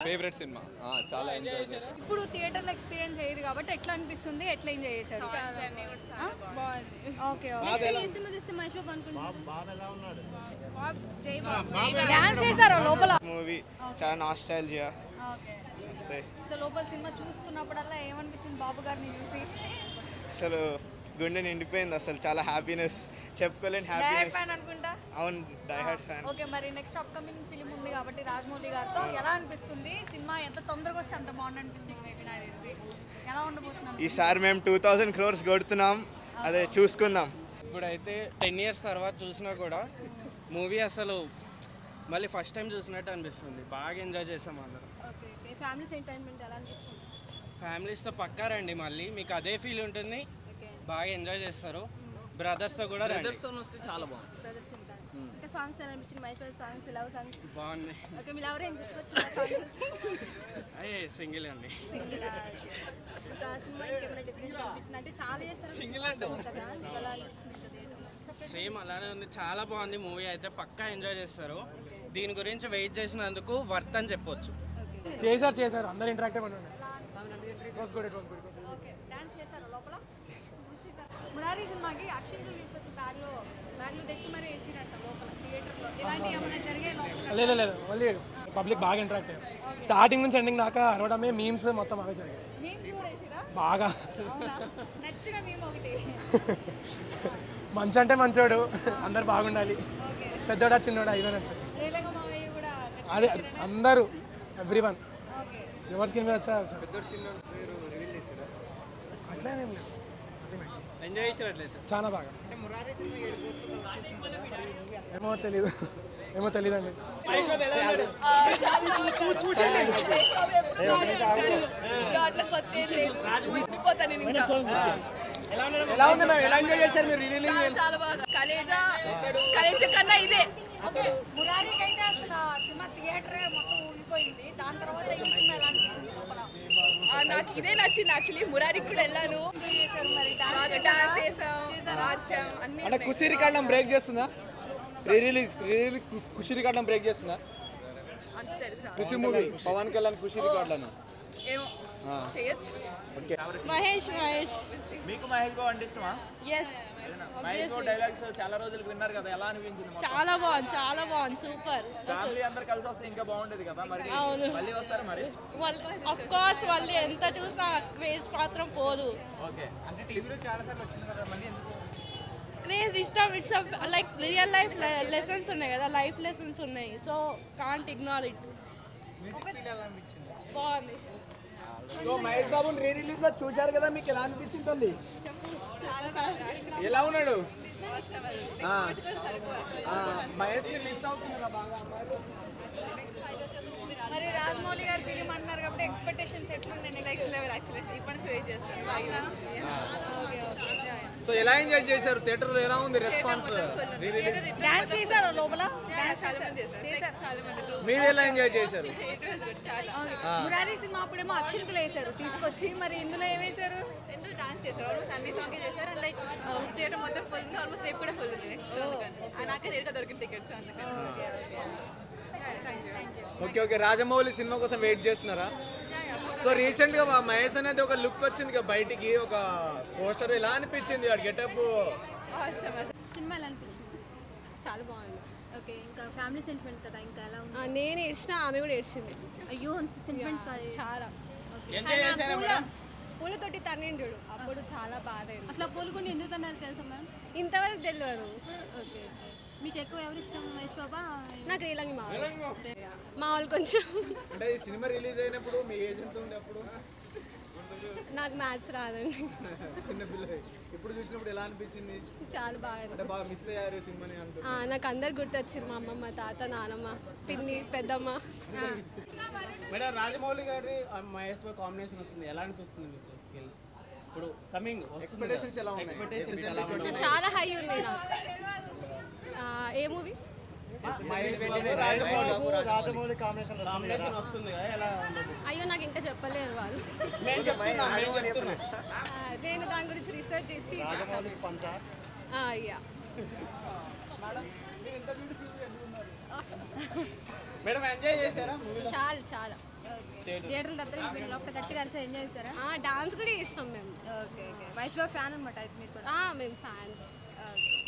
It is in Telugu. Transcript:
ఫేవరెట్ సినిమా చాలా ఎంజాయ్ చేశాను. ఇప్పుడు థియేటర్లో ఎక్స్పీరియన్స్ అయ్యేది కాబట్టి ఎట్లా అనిపిస్తుంది, ఎట్లా ఎంజాయ్ చేశారు? బాగుంది. ఓకే డాన్స్ చేశారు లోపల. మూవీ చాలా నాస్టాల్జియా. ఓకే సో లోపల సినిమా చూస్తున్నప్పుడల్లా ఏమనిపించింది బాబు గారిని చూసి? అసలు గుండె నిండిపోయింది, అసలు చాలా హ్యాపీనెస్, చెప్పుకోలేని డైహార్డ్ హ్యాపీనెస్. ఫ్యాన్ అనుకుంటా. అవును, డైహార్డ్ ఫ్యాన్. ఓకే మరి నెక్స్ట్ అప్కమింగ్ ఫిల్మ్ ఉంది కాబట్టి రాజమౌళి గారితో ఎలా అనిపిస్తుంది? సినిమా ఎంత తొందరగా వస్తే అంత బాగుంది అనిపిస్తుంది మేబీ నాకు తెలిసి. ఎలా ఉండబోతున్నాను ఈసారి మేము 2000 crores కొడుతున్నాం, అదే చూసుకుందాం. ఇప్పుడైతే 10 years తర్వాత చూసినా కూడా మూవీ అసలు మళ్ళీ ఫస్ట్ టైం చూసినట్టు అనిపిస్తుంది. బాగా ఎంజాయ్ చేసాం అందరం. ఫ్యామిలీ ఎంటర్టైన్మెంట్ ఎలా అనిపించింది? ఫ్యామిలీస్తో పక్కా రండి, మళ్ళీ మీకు అదే ఫీల్ ఉంటుంది, బాగా ఎంజాయ్ చేస్తారు. బ్రదర్స్తో కూడా రండి, వస్తే చాలా బాగుంది. ఇంకా సాంగ్స్ ఎలా అనిపించింది? Mahesh Babu songs, love songs బాగుంది. ఓకే, మీ లవర్ ఏం గుర్తుకొచ్చింది? అయ్యే సింగిల్ అండి. ఇంకా సినిమా ఇంకేమైనా డిఫరెంట్ అనిపించింది? అంటే చాలా చేస్తారు కదా, ఎలా అనిపించింది? సేమ్ అలానే ఉంది, చాలా బాగుంది మూవీ అయితే, పక్కా ఎంజాయ్ చేస్తారు. దీని గురించి వెయిట్ చేసినందుకు వర్త్ అని చెప్పొచ్చు. చేశారు అందరు ఇంటరాక్టివ్ అని ఓకే డాన్స్ చేశారు లోపల. మురారి సినిమాకి అక్షింతలు తీసుకొచ్చి బ్యాగ్లో తెచ్చి మరీ వేసిరంట లోపల థియేటర్లో. ఇలాంటి ఏమైనా జరిగే లోపల? లేదు మళ్ళీ పబ్లిక్ బాగా ఇంటరాక్ట్ అయ్యారు. స్టార్టింగ్ నుంచి ఎండింగ్ దాకా అరవడమే, మీమ్స్ మొత్తం అవే జరిగాయి. మీమ్స్ కూడా వేసిరా బాగా. నచ్చిన మీమ్ ఒకటి. మంచి అంటే మంచోడు, అందరు బాగుండాలి, పెద్దోడా చిన్నోడా ఇవే నచ్చాయి. రేలంగ మావయ్య కూడా అదే అందరూ ఎవ్రీవన్ ఓకే. ఎవరి స్కిన్ మీద వచ్చారు సార్. అట్లేనేం లేదు, ఎంజాయ్ చేసినట్లయితే చాలా బాగా. ఏమో తెలీదు అండి. ఎలా ఉంది మేడం, ఎలా ఎంజాయ్ చేశారు మీరు? చాలా బాగా. కలేజా కన్నా ఇదే. ఓకే మురారికి అయితే అసలు సినిమా థియేటర్ మొత్తం ఊగిపోయింది. దాని తర్వాత ఈ సినిమా ఎలా అనిపిస్తుంది లోపల? నాకు ఇదే నచ్చింది యాక్చువల్లీ. మురారికి కూడా వెళ్ళాను, ఎంజాయ్ చేశారు మరి? డాన్స్ చేసాం అన్ని. అంటే ఖుషి రికార్డ్ బ్రేక్ చేస్తుందా? రిలీజ్ ఖుషి రికార్డ్ బ్రేక్ చేస్తుందా? అంత తెలుసు ఖుషి మూవీ పవన్ కళ్యాణ్ ఖుషి రికార్డులను ఏమో చేయొచ్చు. ఓకే. మహేష్ మీకు మహేష్ బాబు అంటే ఇష్టమా? ఎస్ మహేష్ బాబు డైలాగ్స్ చాలా రోజులకు విన్నారు కదా, ఎలా అనిపించింది? చాలా బాగుంది సూపర్. ఫ్యామిలీ అందరు కలిసి వస్తే ఇంకా బాగుండేది కదా, మరి మళ్ళీ వస్తారు మరి? ఆఫ్ కోర్స్ వాళ్ళు ఎంత చూసినా క్రేజ్ మాత్రం పోదు. ఓకే, అంటే టీవీలో చాలా సార్లు వచ్చింది కదా, మళ్ళీ ఎందుకు క్రేజ్ ఇష్టం? It's like real life lessons ఉన్నాయి కదా, లైఫ్ లెసన్స్ ఉన్నాయి, సో కాంట్ ఇగ్నోర్ ఇట్. బాగుంది. సో మహేష్ బాబుని రీ రిలీజ్ లో చూశారు కదా, మీకు ఎలా అనిపించింది తల్లి? ఎలా ఉన్నాడు? మహేష్ ని మిస్ అవుతున్నారా బాగా? మరి రాజమౌళి గారి ఫిలిం అంటున్నారు కాబట్టి ఎక్స్పెక్టేషన్స్ ఎట్లున్నాయి? Next level actually. ఇప్పటి నుంచి వెయిట్ చేస్తాను. సో ఎలా ఎంజాయ్ చేశారు? థియేటర్ లో ఎలా ఉంది రెస్పాన్స్? రీ రిలీజ్ డాన్స్ చేశారు లోపల? చాలా మంది. మీరు ఎలా ఎంజాయ్ చేశారు? మురారి సినిమా అప్పుడేమో అక్షింతలు వేశారు తీసుకొచ్చి, మరి ఇందులో ఏమేశారు? ఎందుకు డాన్స్ చేశారు? ఆల్మోస్ట్ అన్ని సాంగ్ చేశారు. అండ్ లైక్ థియేటర్ మొత్తం ఫుల్ ఉంది, ఆల్మోస్ట్ రేపు కూడా ఫుల్ ఉంది. నాకే రేట్గా దొరికిన టికెట్స్ అందుకని. ఓకే. రాజమౌళి సినిమా కోసం వెయిట్ చేస్తున్నారా? సో రీసెంట్ గా మహేష్ అనేది ఒక లుక్ వచ్చింది కదా బయటికి, ఒక పోస్టర్, ఎలా అనిపించింది ఆ గెటప్? సినిమా ఎలా అనిపించింది? చాలా బాగుంది. ఓకే, ఇంకా ఫ్యామిలీ సెంటిమెంట్ కదా, ఇంకా ఎలా ఉంది? నేను ఏడ్చిన, ఆమె కూడా ఏడ్చింది. అయ్యో అంత సెంటిమెంట్ కాదు. చాలా. పూలతోటి తన్నిండు అప్పుడు చాలా బాధ అయింది. అసలు పూలకుండా ఎందుకు తన్నారు తెలుసా మ్యామ్? ఇంతవరకు తెలియదు. ఓకే, మీకు ఎక్కువ ఎవరు ఇష్టం? మహేష్ బాబా? నాకు రీలంగి మా వాళ్ళు కొంచెం. అంటే ఈ సినిమా రిలీజ్ అయినప్పుడు మీ ఏజ్ ఎంత ఉండే అప్పుడు? నాకు మ్యాథ్స్ రాదండి. చిన్న పిల్ల. ఇప్పుడు చూసినప్పుడు ఎలా అనిపించింది? చాలా బాగా. అంటే బాగా మిస్ అయ్యారు సినిమాని అంటున్నా. నాకు అందరు గుర్తొచ్చారు, మా అమ్మమ్మ, తాత, నానమ్మ, పిన్ని, పెద్దమ్మ. మేడం రాజమౌళి గారి మహేష్ బాబు కాంబినేషన్ వస్తుంది, ఎలా అనిపిస్తుంది మీకు? ఇప్పుడు కమింగ్ ఎక్స్పెక్టేషన్స్ ఎలా ఉన్నాయి? చాలా హై ఉంది నాకు. ఏ మూవీ? రాజమౌళి కాంబినేషన్ వస్తుంది కదా, ఎలా? అయ్యో నాకు ఇంకా చెప్పలేరు వాళ్ళు. నేను దాని గురించి రీసెర్చ్ చేసి చెప్తాను. అయ్యా మేడం ఎంజాయ్ చేశారా? చాలా థియేటర్ దగ్గర లోపల గట్టిగా కలిసి ఎంజాయ్ చేశారా? డాన్స్ కూడా ఇష్టం మేము. Okay okay. Mahesh Babu fan అనమాట అయితే మీరు కూడా? మేము ఫ్యాన్స్. ఓకే.